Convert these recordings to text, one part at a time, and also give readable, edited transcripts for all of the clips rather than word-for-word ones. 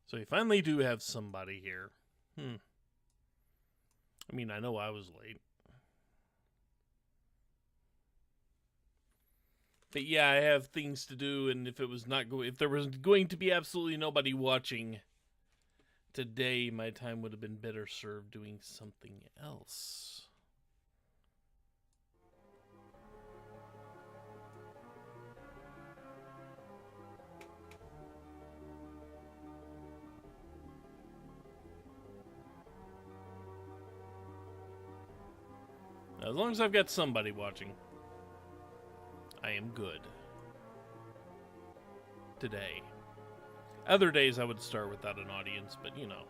So you finally do have somebody here. I mean, I know I was late. But yeah, I have things to do, and if there was going to be absolutely nobody watching today, my time would have been better served doing something else. As long as I've got somebody watching, I am good. Today. Other days I would start without an audience, but you know.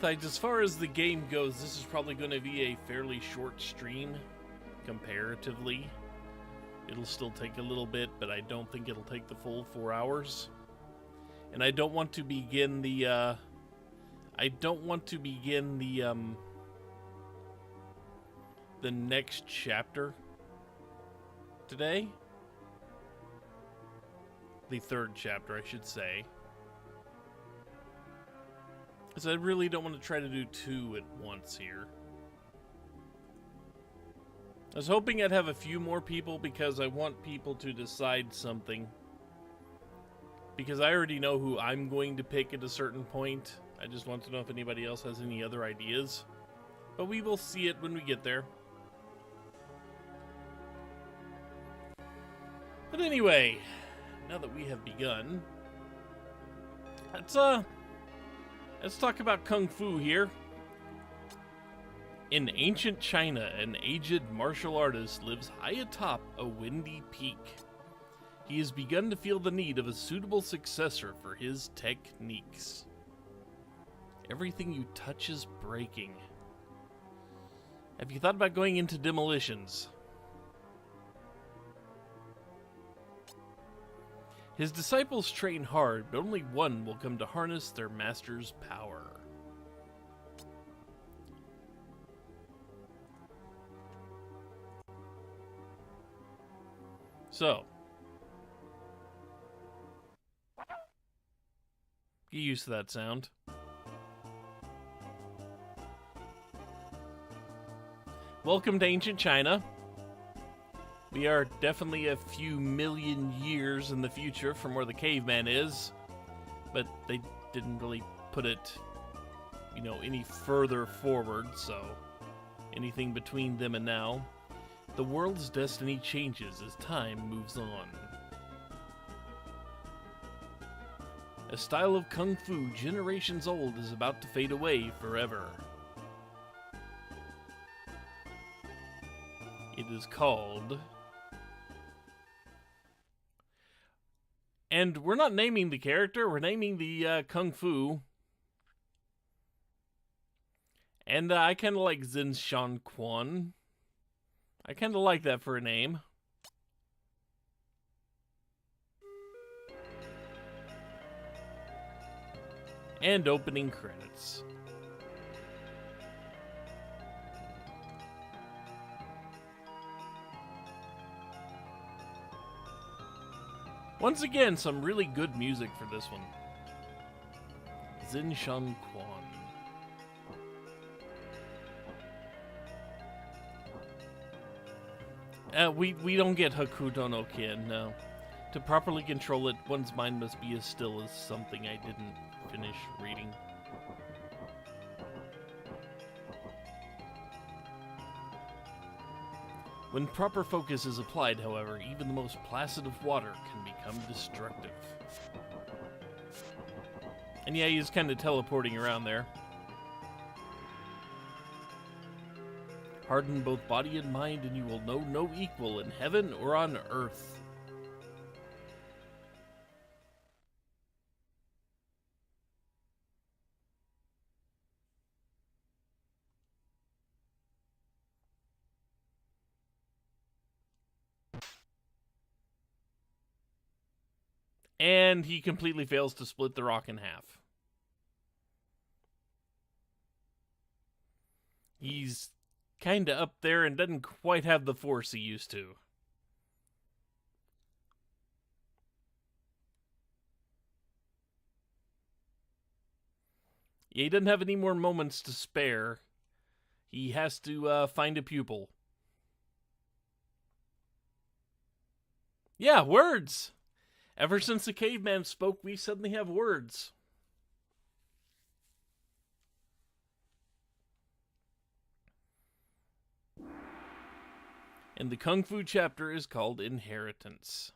As far as the game goes, this is probably going to be a fairly short stream, comparatively. It'll still take a little bit, but I don't think it'll take the full 4 hours. And I don't want to begin the, the next chapter today. The third chapter, I should say. Because I really don't want to try to do 2 at once here. I was hoping I'd have a few more people because I want people to decide something. Because I already know who I'm going to pick at a certain point. I just want to know if anybody else has any other ideas. But we will see it when we get there. But anyway, now that we have begun, let's talk about Kung Fu here. In ancient China, an aged martial artist lives high atop a windy peak. He has begun to feel the need of a suitable successor for his techniques. Everything you touch is breaking. Have you thought about going into demolitions? His disciples train hard, but only one will come to harness their master's power. So, get used to that sound. Welcome to ancient China. We are definitely a few million years in the future from where the caveman is, but they didn't really put it, any further forward, so anything between them and now. The world's destiny changes as time moves on. A style of Kung Fu generations old is about to fade away forever. It is called... And we're not naming the character, we're naming the Kung Fu. And I kind of like Zhen Shan Quan. I kind of like that for a name. And opening credits. Once again, some really good music for this one. Zhen Shan Quan. We don't get Hakuto no Ken, no. To properly control it, one's mind must be as still as something I didn't finish reading. When proper focus is applied, however, even the most placid of water can become destructive. And yeah, he's kind of teleporting around there. Harden both body and mind, and you will know no equal in heaven or on earth. And he completely fails to split the rock in half. He's kinda up there and doesn't quite have the force he used to. Yeah, he doesn't have any more moments to spare. He has to find a pupil. Yeah, words! Ever since the caveman spoke, we suddenly have words. And the Kung Fu chapter is called Inheritance.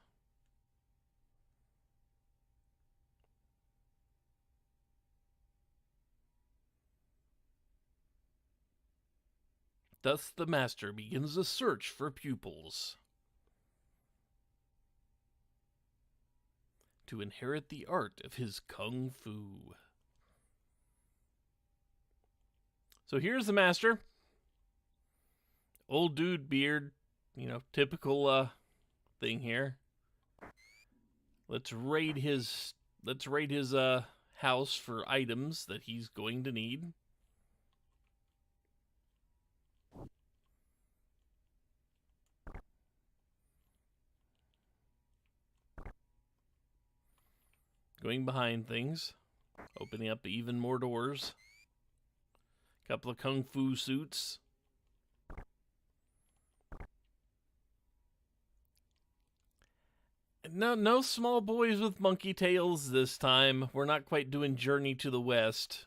Thus the master begins a search for pupils to inherit the art of his Kung Fu. So here's the master. Old dude, beard, typical thing here. Let's raid his house for items that he's going to need. Going behind things, opening up even more doors. Couple of Kung Fu suits. No small boys with monkey tails this time. We're not quite doing Journey to the West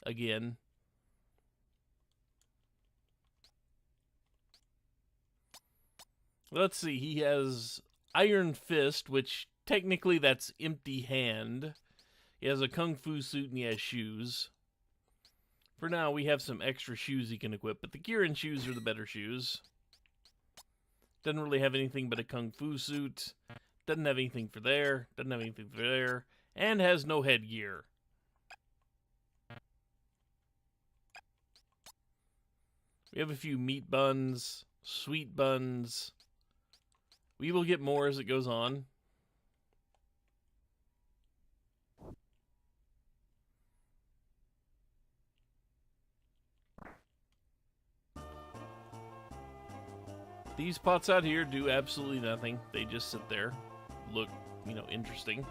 again. Let's see, he has Iron Fist, which technically that's empty hand. He has a Kung Fu suit and he has shoes. For now, we have some extra shoes he can equip, but the gear and shoes are the better shoes. Doesn't really have anything but a Kung Fu suit. Doesn't have anything for there. Doesn't have anything for there. And has no headgear. We have a few meat buns, sweet buns. We will get more as it goes on. These pots out here do absolutely nothing. They just sit there. Look, interesting.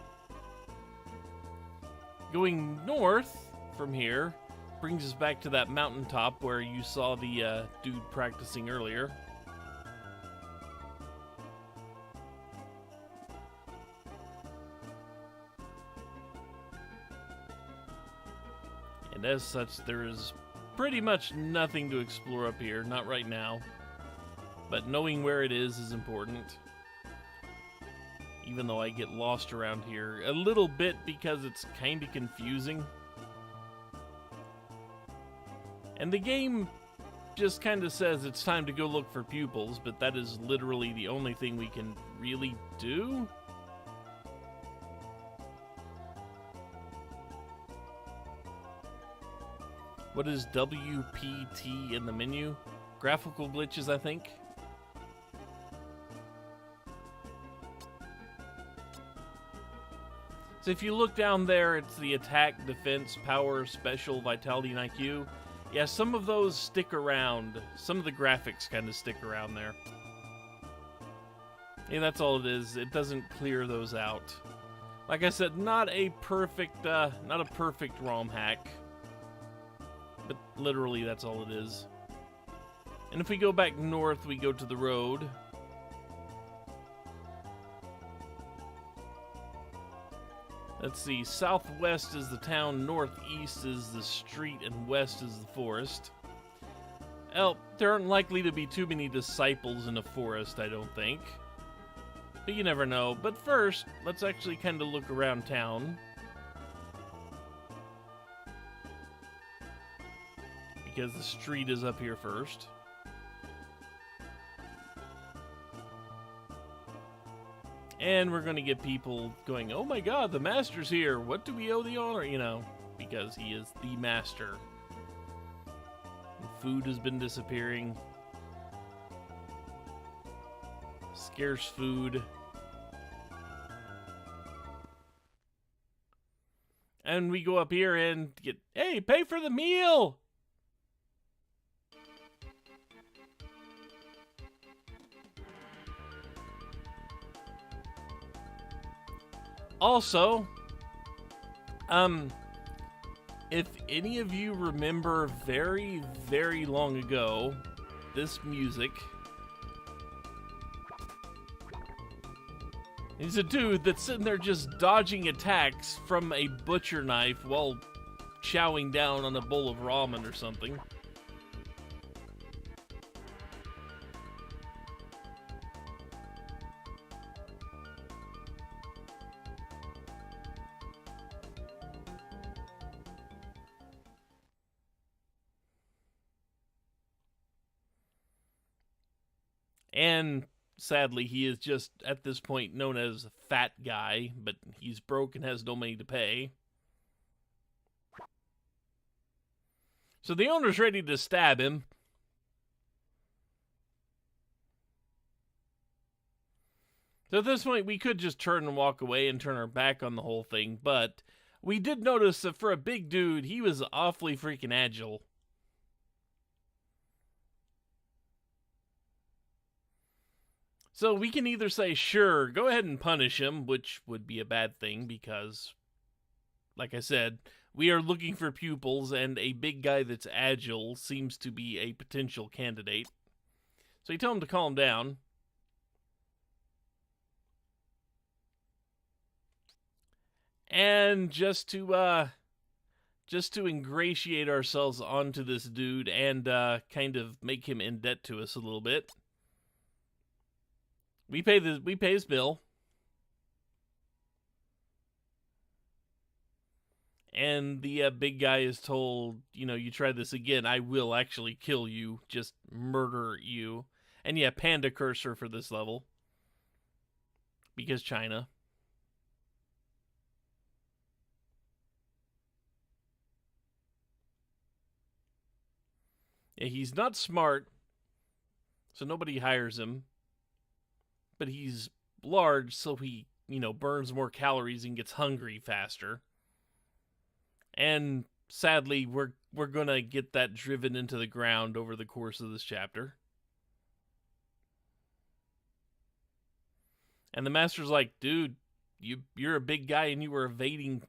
Going north from here brings us back to that mountaintop where you saw the dude practicing earlier. And as such, there is pretty much nothing to explore up here, not right now. But knowing where it is important. Even though I get lost around here a little bit because it's kind of confusing. And the game just kind of says it's time to go look for pupils, but that is literally the only thing we can really do. What is WPT in the menu? Graphical glitches, I think. So if you look down there, it's the attack, defense, power, special, vitality, and IQ. Yeah, some of those stick around. Some of the graphics kind of stick around there. Yeah, that's all it is. It doesn't clear those out. Like I said, not a perfect ROM hack. But literally, that's all it is. And if we go back north, we go to the road. Let's see, southwest is the town, northeast is the street, and west is the forest. Well, there aren't likely to be too many disciples in a forest, I don't think. But you never know. But first, let's actually kind of look around town. Because the street is up here first. And we're going to get people going, oh my god, the master's here. What do we owe the honor? Because he is the master. And food has been disappearing. Scarce food. And we go up here and get, hey, pay for the meal! Also, if any of you remember very, very long ago, this music. He's a dude that's sitting there just dodging attacks from a butcher knife while chowing down on a bowl of ramen or something. And sadly, he is just, at this point, known as Fat Guy, but he's broke and has no money to pay. So the owner's ready to stab him. So at this point, we could just turn and walk away and turn our back on the whole thing, but we did notice that for a big dude, he was awfully freaking agile. So we can either say, sure, go ahead and punish him, which would be a bad thing because, like I said, we are looking for pupils, and a big guy that's agile seems to be a potential candidate. So you tell him to calm down. And just to ingratiate ourselves onto this dude and kind of make him in debt to us a little bit, we pay his bill. And the big guy is told, you try this again, I will actually kill you, just murder you. And yeah, panda cursor for this level. Because China. Yeah, he's not smart, so nobody hires him. But he's large, so he, burns more calories and gets hungry faster. And sadly, we're gonna get that driven into the ground over the course of this chapter. And the master's like, dude, you're a big guy and you were evading,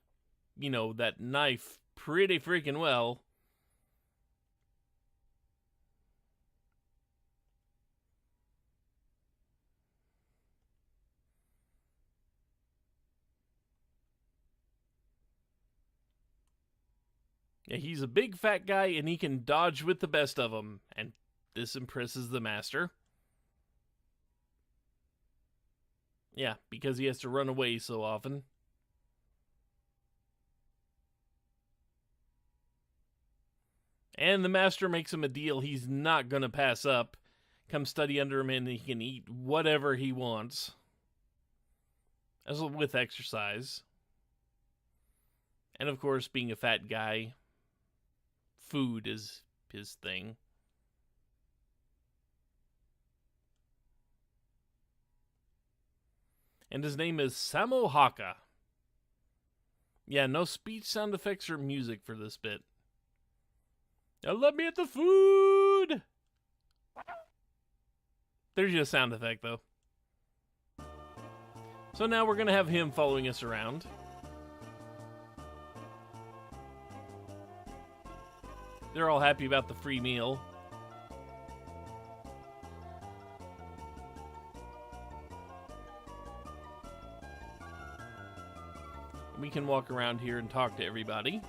that knife pretty freaking well. Yeah, he's a big fat guy and he can dodge with the best of them. And this impresses the master. Yeah, because he has to run away so often. And the master makes him a deal he's not going to pass up. Come study under him and he can eat whatever he wants. As well with exercise. And of course, being a fat guy, food is his thing. And his name is Samo Haka. Yeah, no speech sound effects or music for this bit. Now let me at the food! There's your sound effect, though. So now we're going to have him following us around. They're all happy about the free meal. We can walk around here and talk to everybody.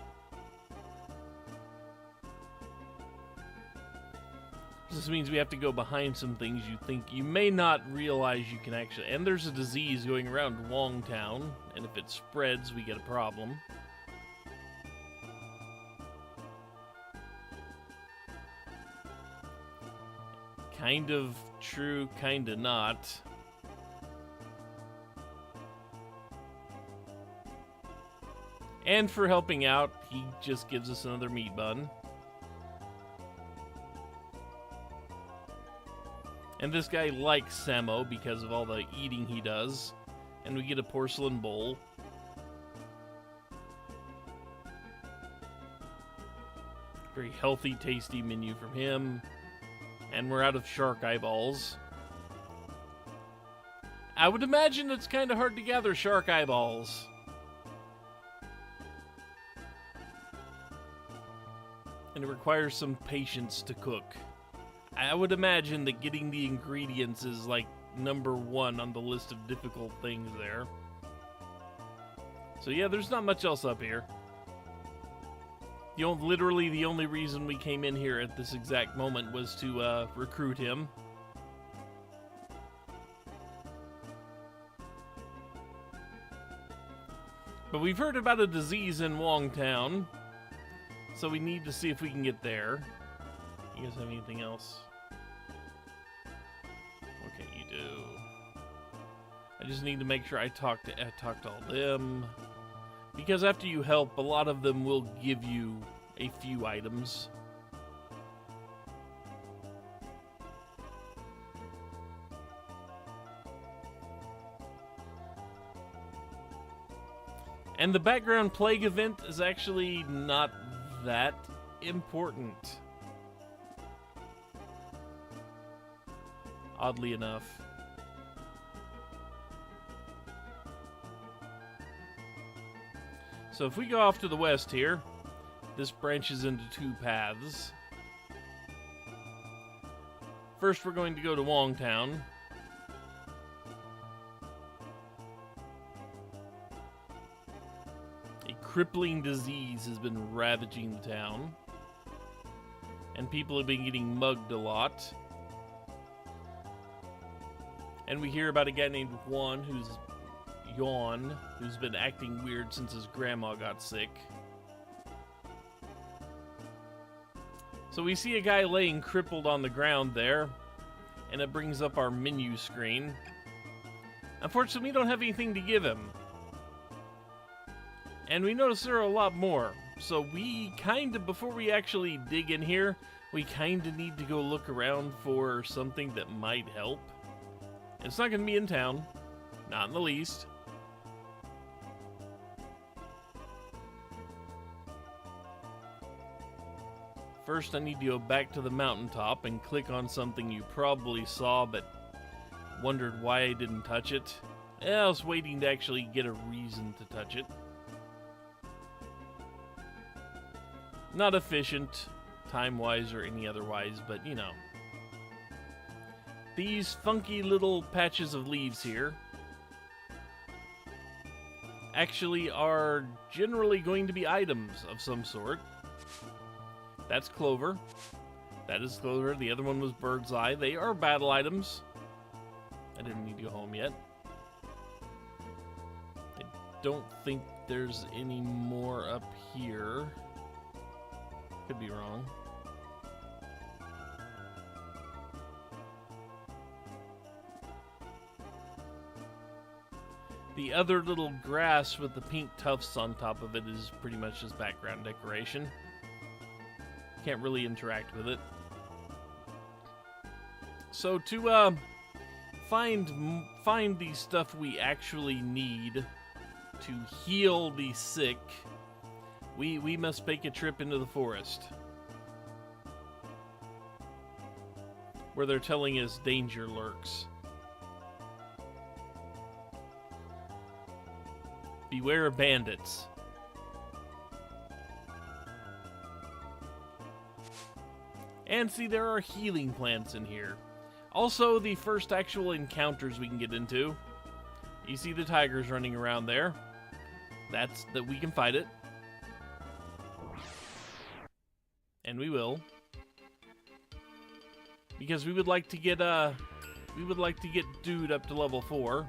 This means we have to go behind some things you think you may not realize you can actually... And there's a disease going around Wongtown, and if it spreads, we get a problem. Kind of true, kind of not. And for helping out, he just gives us another meat bun. And this guy likes Samo because of all the eating he does. And we get a porcelain bowl. Very healthy, tasty menu from him. And we're out of shark eyeballs. I would imagine it's kind of hard to gather shark eyeballs. and it requires some patience to cook. I would imagine that getting the ingredients is like number one on the list of difficult things there. So yeah, there's not much else up here. Literally the only reason we came in here at this exact moment was to recruit him. But we've heard about a disease in Wongtown, so we need to see if we can get there. You guys have anything else? Okay, you do. I just need to make sure I talk to all them. Because after you help, a lot of them will give you a few items. And the background plague event is actually not that important. Oddly enough. So if we go off to the west here, this branches into two paths. First, we're going to go to Wongtown. A crippling disease has been ravaging the town, and people have been getting mugged a lot. And we hear about a guy named Yawn, who's been acting weird since his grandma got sick. So we see a guy laying crippled on the ground there, and it brings up our menu screen. Unfortunately, we don't have anything to give him. And we notice there are a lot more. So we before we actually dig in here, we kinda need to go look around for something that might help. It's not gonna be in town. Not in the least. First, I need to go back to the mountaintop and click on something you probably saw but wondered why I didn't touch it. I was waiting to actually get a reason to touch it. Not efficient, time-wise or any otherwise, but you know. These funky little patches of leaves here actually are generally going to be items of some sort. That's clover. That is clover. The other one was bird's eye. They are battle items. I didn't need to go home yet. I don't think there's any more up here. Could be wrong. The other little grass with the pink tufts on top of it is pretty much just background decoration. Can't really interact with it. So to find the stuff we actually need to heal the sick, we must make a trip into the forest, where they're telling us danger lurks. Beware of bandits. And see, there are healing plants in here. Also, the first actual encounters we can get into. You see the tigers running around there. That's that we can fight it. And we will. Because we would like to get Dude up to level 4.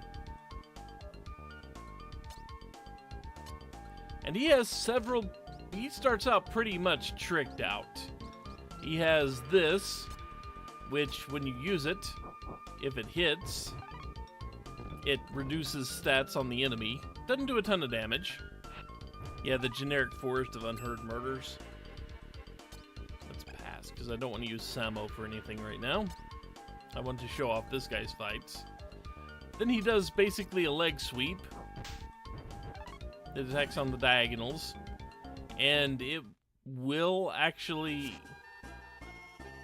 And he has several. He starts out pretty much tricked out. He has this, which when you use it, if it hits, it reduces stats on the enemy. Doesn't do a ton of damage. Yeah, the generic forest of unheard murders. Let's pass, because I don't want to use Samo for anything right now. I want to show off this guy's fights. Then he does basically a leg sweep. It attacks on the diagonals. And it will actually...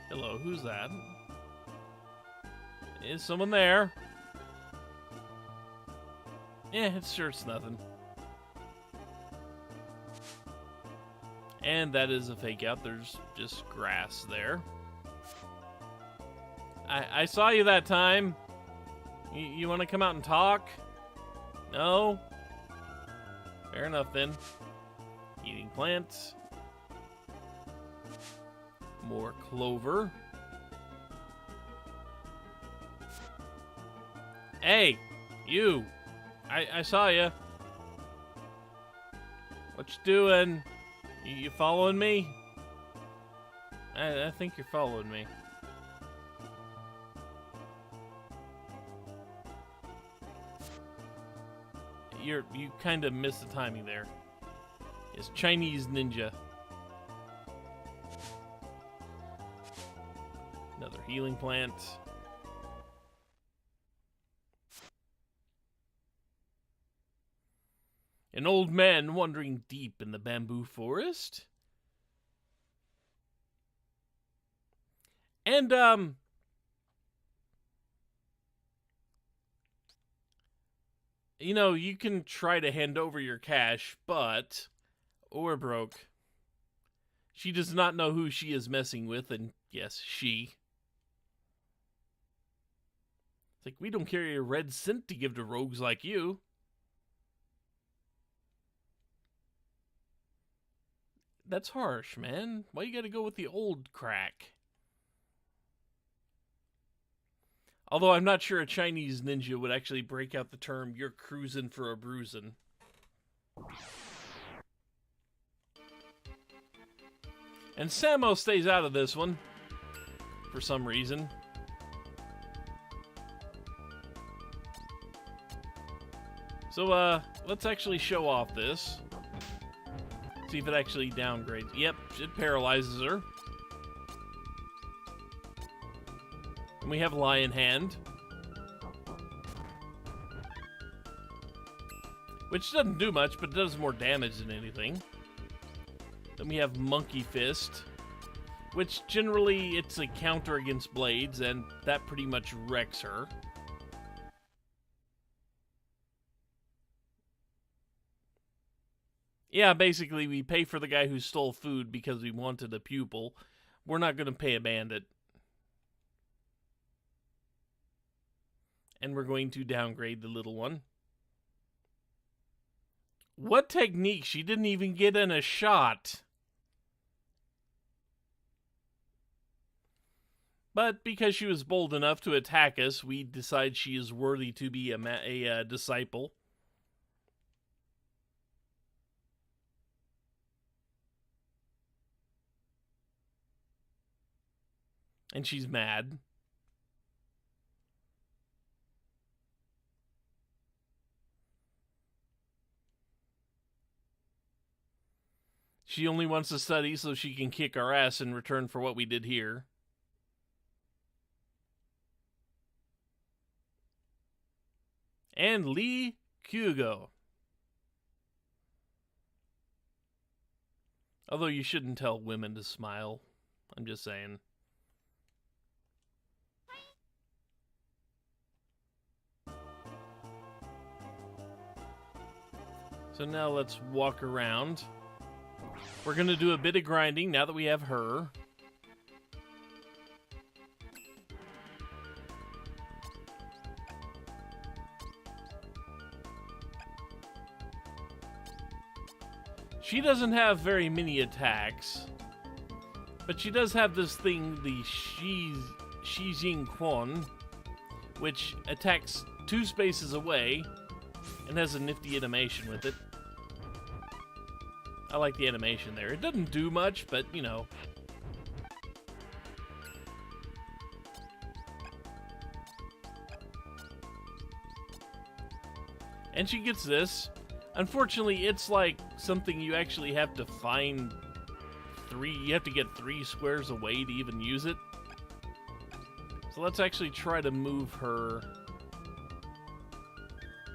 Hello, who's that? Is someone there? Yeah, it's nothing. And that is a fake out. There's just grass there. I saw you that time. You want to come out and talk? No? Fair enough then. Eating plants. More clover. Hey, you. I saw you. What you doing? You following me? I think you're following me. You kind of missed the timing there. It's Chinese ninja. Another healing plant. An old man wandering deep in the bamboo forest. And, you know, you can try to hand over your cash, but we're broke. She does not know who she is messing with, and yes, she. It's like, we don't carry a red cent to give to rogues like you. That's harsh, man. Why you gotta go with the old crack? Although I'm not sure a Chinese ninja would actually break out the term, you're cruising for a bruisin'. And Samo stays out of this one. For some reason. So, let's actually show off this. See if it actually downgrades. Yep, it paralyzes her. And we have Lion Hand. Which doesn't do much, but does more damage than anything. Then we have Monkey Fist. Which generally it's a counter against blades, and that pretty much wrecks her. Yeah, basically we pay for the guy who stole food because we wanted a pupil. We're not going to pay a bandit. And we're going to downgrade the little one. What technique? She didn't even get in a shot. But because she was bold enough to attack us, we decide she is worthy to be a disciple. And she's mad. She only wants to study so she can kick our ass in return for what we did here. And Lee Kyugo. Although you shouldn't tell women to smile. I'm just saying. So now let's walk around. We're going to do a bit of grinding now that we have her. She doesn't have very many attacks, but she does have this thing, the Shijing Quan, which attacks 2 spaces away and has a nifty animation with it. I like the animation there. It doesn't do much, but, you know. And she gets this. Unfortunately, it's like something you actually have to find you have to get 3 squares away to even use it. So let's actually try to move her.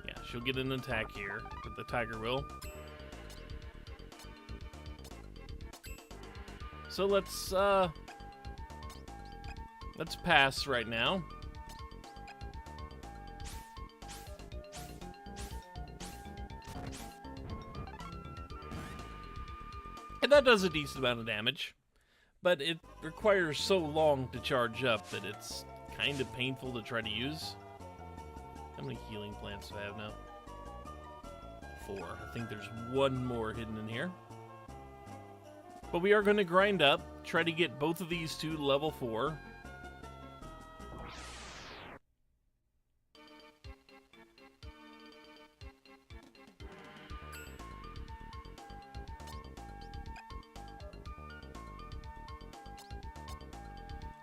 Yeah, she'll get an attack here with the Tiger Will. So let's pass right now. And that does a decent amount of damage. But it requires so long to charge up that it's kind of painful to try to use. How many healing plants do I have now? 4. I think there's one more hidden in here. But we are going to grind up, try to get both of these to level 4.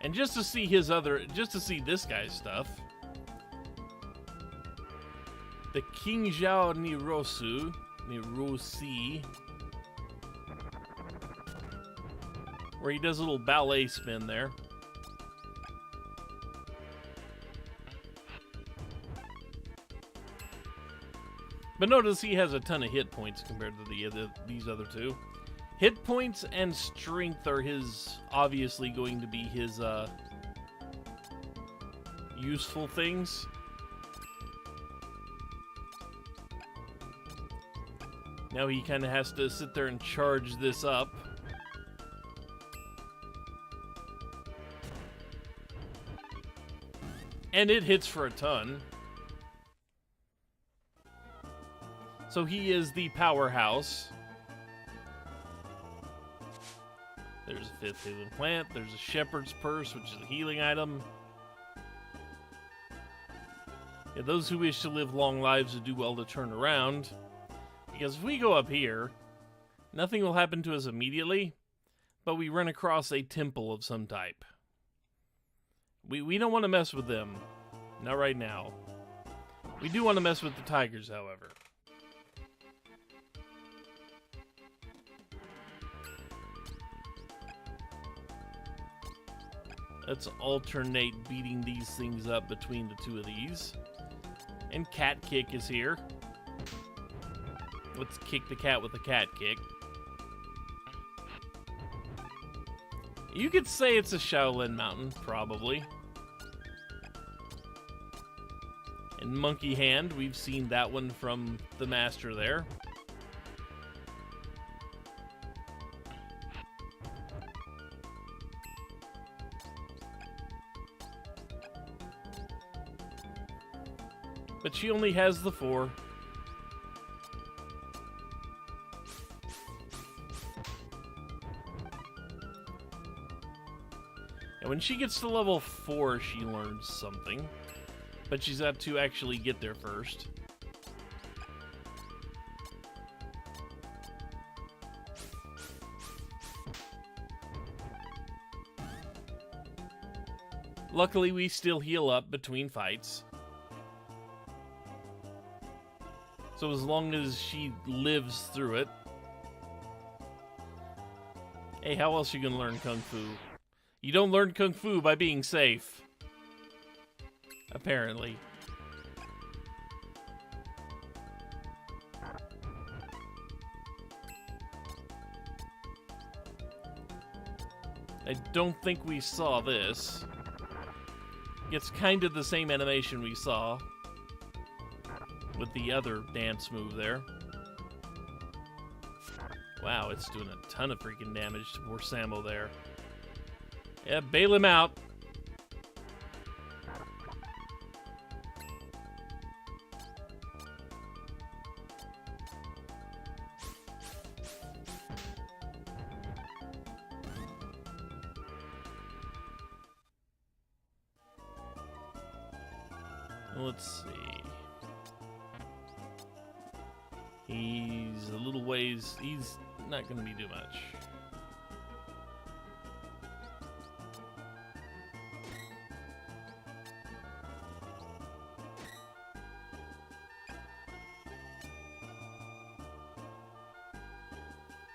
And just to see this guy's stuff, the King Zhao Nirosi, where he does a little ballet spin there. But notice he has a ton of hit points compared to these other two. Hit points and strength are obviously going to be his useful things. Now he kind of has to sit there and charge this up. And it hits for a ton. So he is the powerhouse. There's a 5th healing plant. There's a shepherd's purse, which is a healing item. Yeah, those who wish to live long lives would do well to turn around. Because if we go up here, nothing will happen to us immediately, but we run across a temple of some type. We don't want to mess with them. Not right now. We do want to mess with the tigers, however. Let's alternate beating these things up between the two of these. And cat kick is here. Let's kick the cat with a cat kick. You could say it's a Shaolin mountain, probably. And monkey hand, we've seen that one from the master there. But she only has the 4. And when she gets to level 4, she learns something. But she's got to actually get there first. Luckily, we still heal up between fights. So as long as she lives through it. Hey, how else are you gonna learn Kung Fu? You don't learn Kung Fu by being safe. Apparently. I don't think we saw this. It's kind of the same animation we saw with the other dance move there. Wow, it's doing a ton of freaking damage to poor Sammo there. Yeah, bail him out. Let's see. He's a little ways. He's not going to be too much.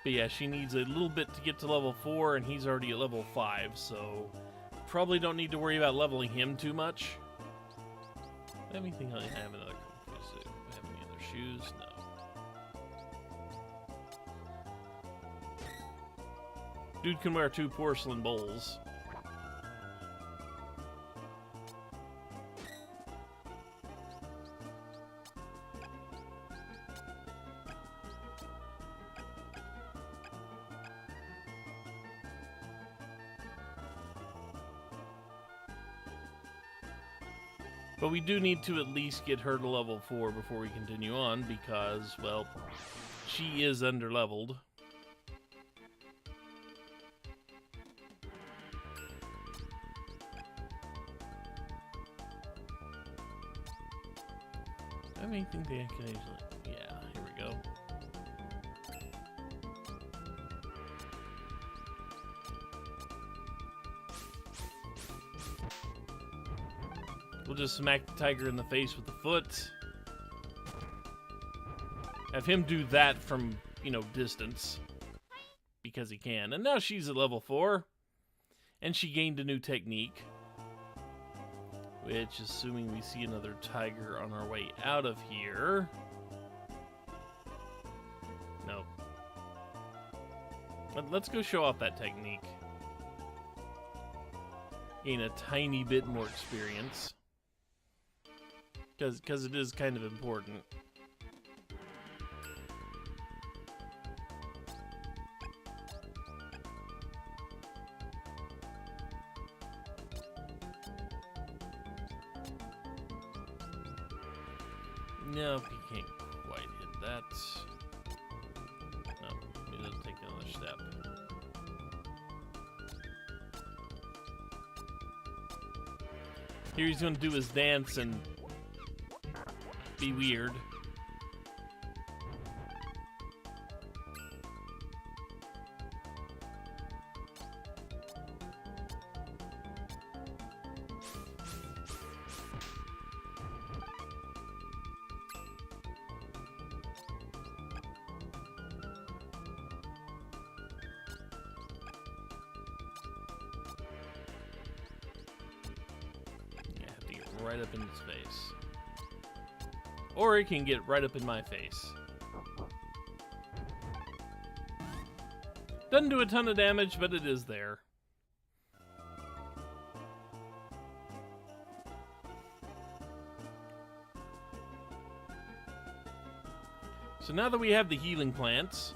But yeah, she needs a little bit to get to level 4, and he's already at level 5, so probably don't need to worry about leveling him too much. Anything I have another Kung Fu suit? Have any other shoes? No. Dude can wear 2 porcelain bowls. But we do need to at least get her to level 4 before we continue on, because, well, she is underleveled. I mean, I think they can actually... Yeah, here we go. We'll just smack the tiger in the face with the foot. Have him do that from, you know, distance. Because he can. And now she's at level 4. And she gained a new technique. Which, assuming we see another tiger on our way out of here... Nope. Let's go show off that technique. Gain a tiny bit more experience. Because it is kind of important. No, he can't quite hit that. No, he doesn't take another step. Here he's going to do his dance and be weird. Right up in his face. Or it can get right up in my face. Doesn't do a ton of damage, but it is there. So now that we have the healing plants,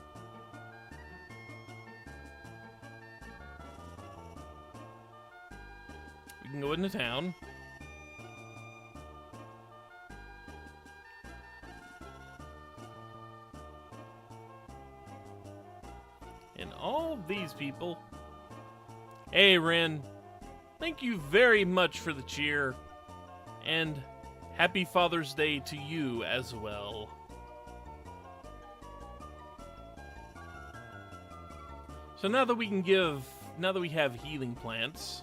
we can go into town. And all these people... Hey, Ren. Thank you very much for the cheer. And happy Father's Day to you as well. So now that we can give... Now that we have healing plants...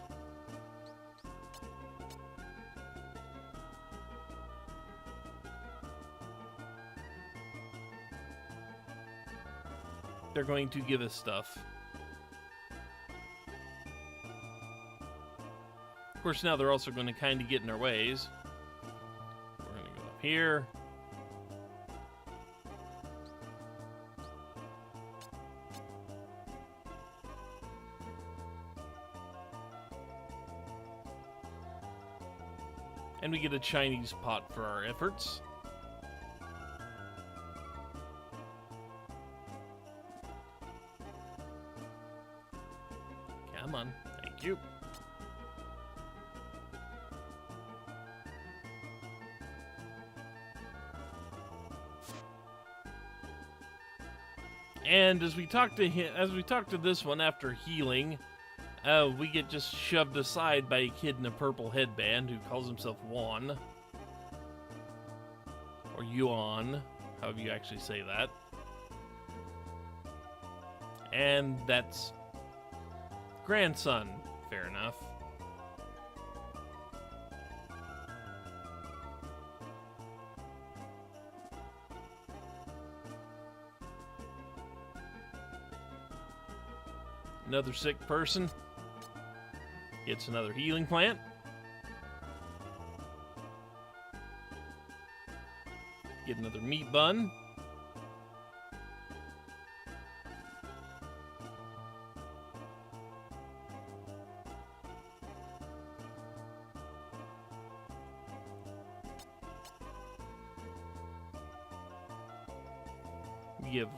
they're going to give us stuff. Of course, now they're also going to kind of get in our ways. We're going to go up here. And we get a Chinese pot for our efforts. Come on. Thank you. And as we talk to this one after healing, we get just shoved aside by a kid in a purple headband who calls himself Juan. Or Yuan, however you actually say that. And that's grandson. Fair enough. Another sick person gets another healing plant. Get another meat bun. Give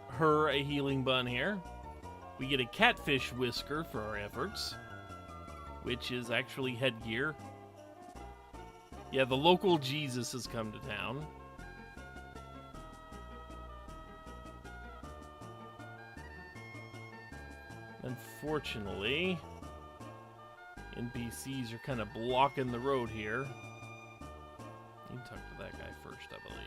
her a healing bun here. We get a catfish whisker for our efforts, which is actually headgear. Yeah, the local Jesus has come to town. Unfortunately, NPCs are kind of blocking the road here. You can talk to that guy first, I believe.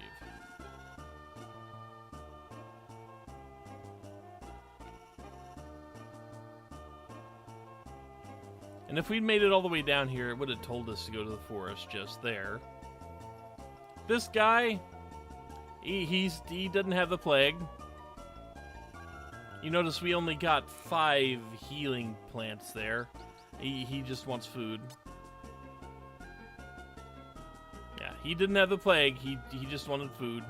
And if we'd made it all the way down here, it would have told us to go to the forest just there. This guy, he doesn't have the plague. You notice we only got 5 healing plants there. He just wants food. Yeah, he didn't have the plague. He just wanted food.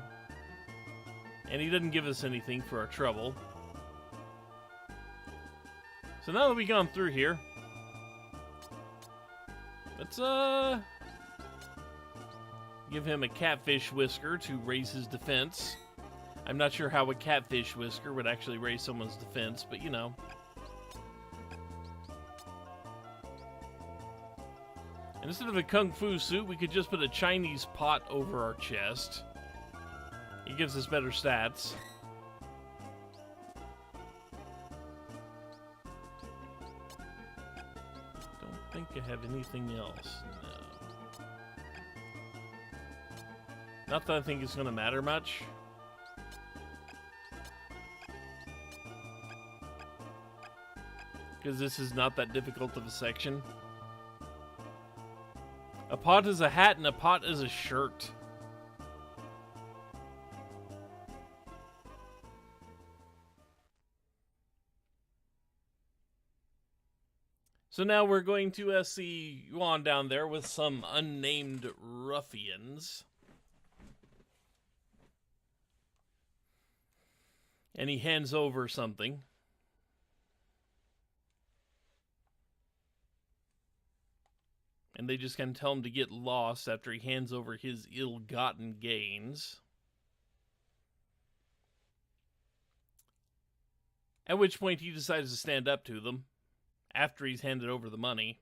And he didn't give us anything for our trouble. So now that we've gone through here, let's give him a catfish whisker to raise his defense. I'm not sure how a catfish whisker would actually raise someone's defense, but you know. And instead of a kung fu suit, we could just put a Chinese pot over our chest. It gives us better stats. Don't think I have anything else. No. Not that I think it's going to matter much. Because this is not that difficult of a section. A pot is a hat and a pot is a shirt. So now we're going to see Yuan down there with some unnamed ruffians. And he hands over something. And they just kind of tell him to get lost after he hands over his ill-gotten gains. At which point he decides to stand up to them after he's handed over the money.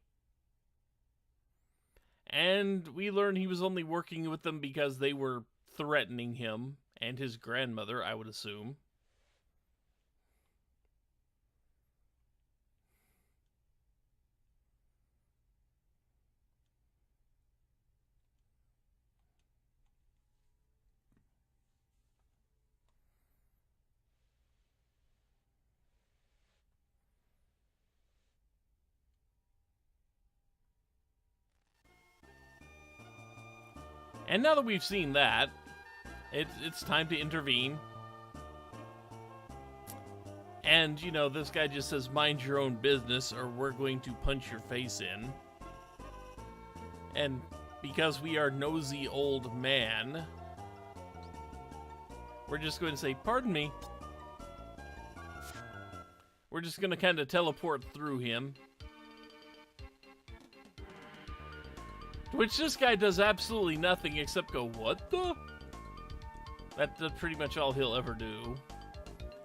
And we learn he was only working with them because they were threatening him and his grandmother, I would assume. And now that we've seen that, it's time to intervene. And, you know, this guy just says, mind your own business or we're going to punch your face in. And because we are nosy old man, we're just going to say, pardon me. We're just going to kind of teleport through him. Which this guy does absolutely nothing except go, what the? That's pretty much all he'll ever do.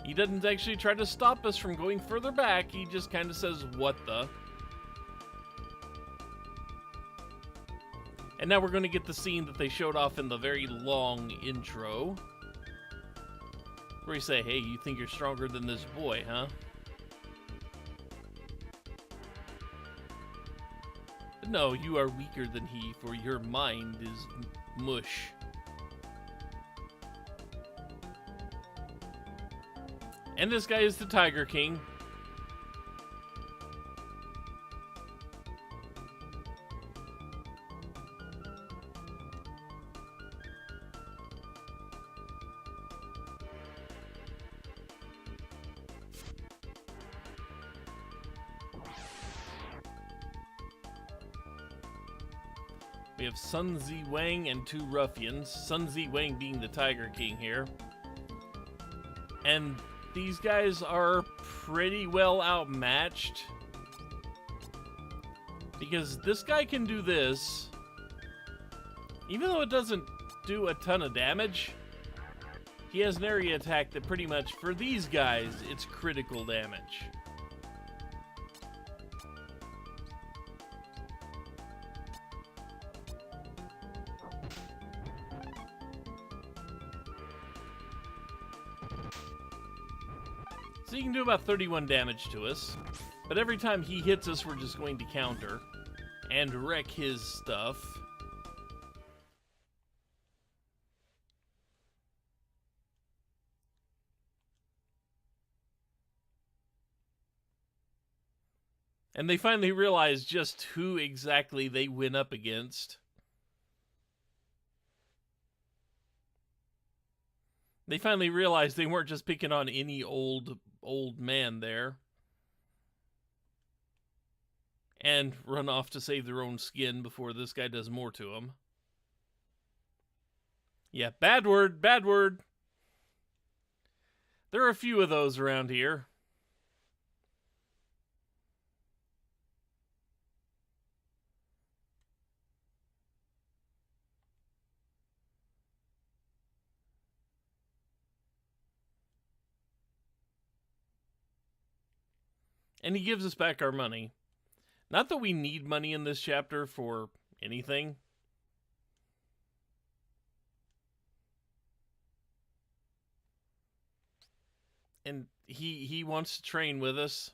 He doesn't actually try to stop us from going further back. He just kind of says, what the? And now we're going to get the scene that they showed off in the very long intro. Where you say, hey, you think you're stronger than this boy, huh? No, you are weaker than he, for your mind is mush. And this guy is the Tiger King. We have Sun Zi Wang and 2 ruffians. Sun Zi Wang being the Tiger King here. And these guys are pretty well outmatched. Because this guy can do this. Even though it doesn't do a ton of damage, he has an area attack that pretty much, for these guys, it's critical damage. So he can do about 31 damage to us. But every time he hits us, we're just going to counter and wreck his stuff. And they finally realized just who exactly they went up against. They finally realized they weren't just picking on any old man there. And run off to save their own skin before this guy does more to them. Yeah, bad word, bad word. There are a few of those around here. And he gives us back our money. Not that we need money in this chapter for anything. And he wants to train with us.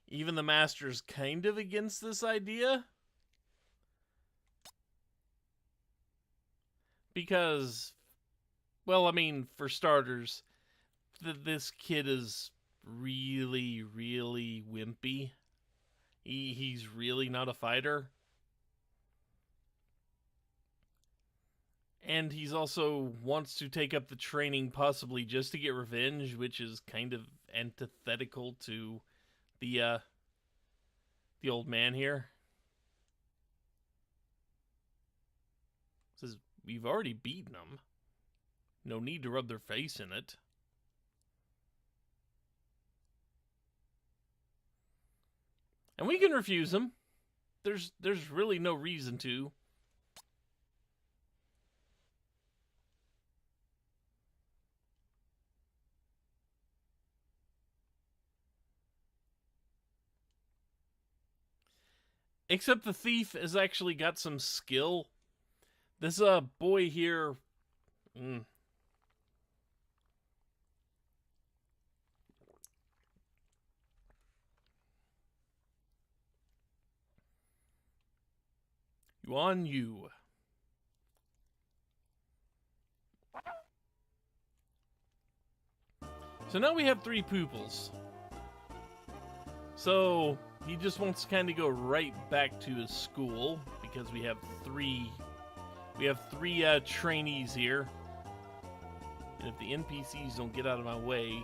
Even the master's kind of against this idea. Because, well, I mean, for starters, this kid is really, really wimpy. He's really not a fighter. And he's also wants to take up the training possibly just to get revenge, which is kind of antithetical to the old man here. Says, we've already beaten them. No need to rub their face in it. And we can refuse them. There's really no reason to. Except the thief has actually got some skill. This boy here... Yuan Yu. So now we have 3 pupils. So he just wants to kind of go right back to his school because we have 3 trainees here. And if the NPCs don't get out of my way,